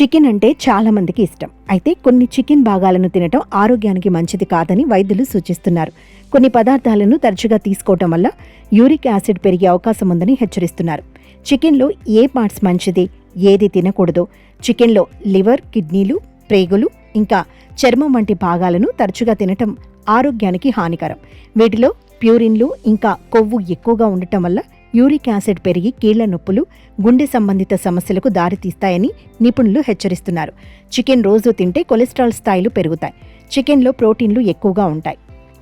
Chicken అంటే చాలా మందికి ఇష్టం. అయితే కొన్ని చికెన్ భాగాలను తినటం ఆరోగ్యానికి మంచిది కాదని వైద్యులు సూచిస్తున్నారు. కొన్ని పదార్థాలను తరచుగా తీసుకోవటం వల్ల యూరిక్ యాసిడ్ పెరిగే అవకాశం ఉందని హెచ్చరిస్తున్నారు. చికెన్లో ఏ పార్ట్స్ మంచిది, ఏది తినకూడదో, చికెన్లో లివర్, కిడ్నీలు, ప్రేగులు, ఇంకా చర్మం వంటి భాగాలను తరచుగా తినటం ఆరోగ్యానికి హానికరం. వీటిలో ప్యూరిన్లు ఇంకా కొవ్వు ఎక్కువగా ఉండటం వల్ల యూరిక్ యాసిడ్ పెరిగి కీళ్ల నొప్పులు, గుండె సంబంధిత సమస్యలకు దారితీస్తాయని నిపుణులు హెచ్చరిస్తున్నారు. చికెన్ రోజు తింటే కొలెస్ట్రాల్ స్థాయిలు పెరుగుతాయి. చికెన్లో ప్రోటీన్లు ఎక్కువగా ఉంటాయి.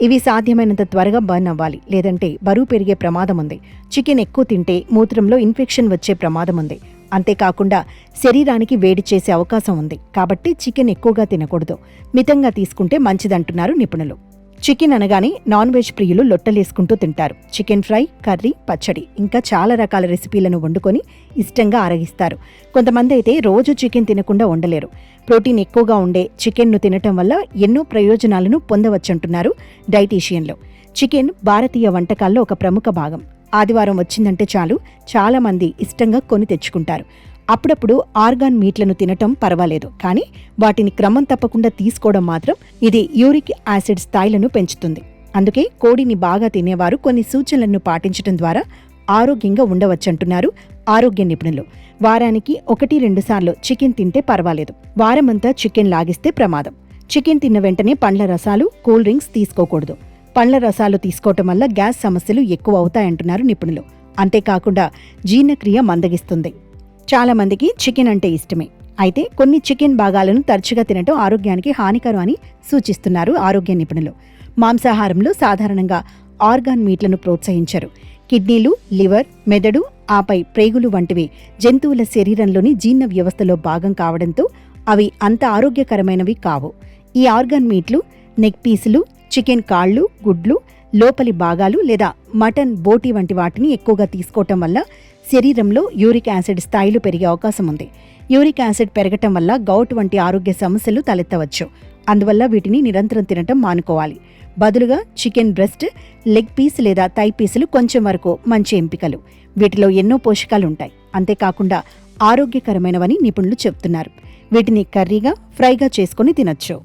ఇవి సాధ్యమైనంత త్వరగా బర్న్ అవ్వాలి, లేదంటే బరువు పెరిగే ప్రమాదం ఉంది. చికెన్ ఎక్కువ తింటే మూత్రంలో ఇన్ఫెక్షన్ వచ్చే ప్రమాదం ఉంది. అంతేకాకుండా శరీరానికి వేడి చేసే అవకాశం ఉంది. కాబట్టి చికెన్ ఎక్కువగా తినకూడదు, మితంగా తీసుకుంటే మంచిదంటున్నారు నిపుణులు. చికెన్ అనగానే నాన్ వెజ్ ప్రియులు లొట్టలేసుకుంటూ తింటారు. చికెన్ ఫ్రై, కర్రీ, పచ్చడి ఇంకా చాలా రకాల రెసిపీలను వండుకొని ఇష్టంగా ఆరగిస్తారు. కొంతమంది అయితే రోజు చికెన్ తినకుండా ఉండలేరు. ప్రోటీన్ ఎక్కువగా ఉండే చికెన్ను తినటం వల్ల ఎన్నో ప్రయోజనాలను పొందవచ్చంటున్నారు డైటీషియన్లు. చికెన్ భారతీయ వంటకాల్లో ఒక ప్రముఖ భాగం. ఆదివారం వచ్చిందంటే చాలు, చాలా మంది ఇష్టంగా కొని తెచ్చుకుంటారు. అప్పుడప్పుడు ఆర్గాన్ మీట్లను తినటం పర్వాలేదు, కానీ వాటిని క్రమం తప్పకుండా తీసుకోవడం మాత్రం ఇది యూరిక్ యాసిడ్ స్థాయిలను పెంచుతుంది. అందుకే కోడిని బాగా తినేవారు కొన్ని సూచనలను పాటించడం ద్వారా ఆరోగ్యంగా ఉండవచ్చంటున్నారు ఆరోగ్య నిపుణులు. వారానికి 1-2 సార్లు చికెన్ తింటే పర్వాలేదు. వారమంతా చికెన్ లాగిస్తే ప్రమాదం. చికెన్ తిన్న వెంటనే పండ్ల రసాలు, కూల్ డ్రింక్స్ తీసుకోకూడదు. పండ్ల రసాలు తీసుకోవటం వల్ల గ్యాస్ సమస్యలు ఎక్కువ అవుతాయంటున్నారు నిపుణులు. అంతేకాకుండా జీర్ణక్రియ మందగిస్తుంది. చాలా మందికి చికెన్ అంటే ఇష్టమే. అయితే కొన్ని చికెన్ భాగాలను తరచుగా తినటం ఆరోగ్యానికి హానికరం అని సూచిస్తున్నారు ఆరోగ్య నిపుణులు. మాంసాహారంలో సాధారణంగా ఆర్గాన్ మీట్లను ప్రోత్సహించరు. కిడ్నీలు, లివర్, మెదడు, ఆపై ప్రేగులు వంటివి జంతువుల శరీరంలోని జీర్ణ వ్యవస్థలో భాగం కావడంతో అవి అంత ఆరోగ్యకరమైనవి కావు. ఈ ఆర్గాన్ మీట్లు, నెక్ పీసులు, చికెన్ కాళ్ళు, గుడ్లు, లోపలి భాగాలు లేదా మటన్ బోటి వంటి వాటిని ఎక్కువగా తీసుకోవటం వల్ల శరీరంలో యూరిక్ యాసిడ్ స్థాయిలు పెరిగే అవకాశం ఉంది. యూరిక్ యాసిడ్ పెరగటం వల్ల గౌట్ వంటి ఆరోగ్య సమస్యలు తలెత్తవచ్చు. అందువల్ల వీటిని నిరంతరం తినటం మానుకోవాలి. బదులుగా చికెన్ బ్రెస్ట్, లెగ్ పీస్ లేదా థై పీసులు కొంచెం వరకు మంచి ఎంపికలు. వీటిలో ఎన్నో పోషకాలుంటాయి. అంతేకాకుండా ఆరోగ్యకరమైనవని నిపుణులు చెప్తున్నారు. వీటిని కర్రీగా, ఫ్రైగా చేసుకుని తినొచ్చు.